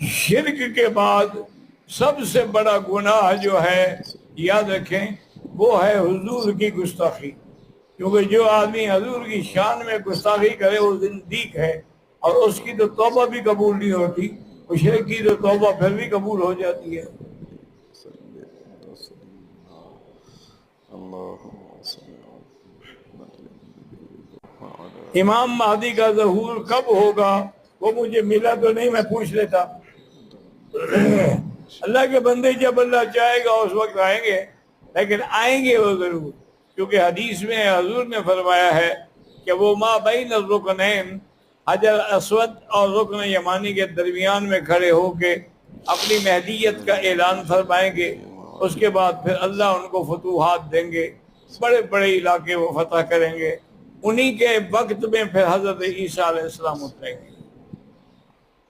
شرک کے بعد سب سے بڑا گناہ جو ہے یاد رکھیں وہ ہے حضور کی گستاخی، کیونکہ جو آدمی حضور کی شان میں گستاخی کرے وہ زندیق ہے، اور اس کی تو توبہ بھی قبول نہیں ہوتی، مشرک کی تو توبہ پھر بھی قبول ہو جاتی ہے۔ امام مہدی کا ظہور کب ہوگا وہ مجھے ملا تو نہیں، میں پوچھ لیتا۔ اللہ کے بندے جب اللہ چاہے گا اس وقت آئیں گے، لیکن آئیں گے وہ ضرور، کیونکہ حدیث میں حضور نے فرمایا ہے کہ وہ ما بین الرکنین، حجر اسود اور رکن یمانی کے درمیان میں کھڑے ہو کے اپنی مہدیت کا اعلان فرمائیں گے، اس کے بعد پھر اللہ ان کو فتوحات دیں گے، بڑے بڑے علاقے وہ فتح کریں گے، انہی کے وقت میں پھر حضرت عیسیٰ علیہ السلام اتریں گے۔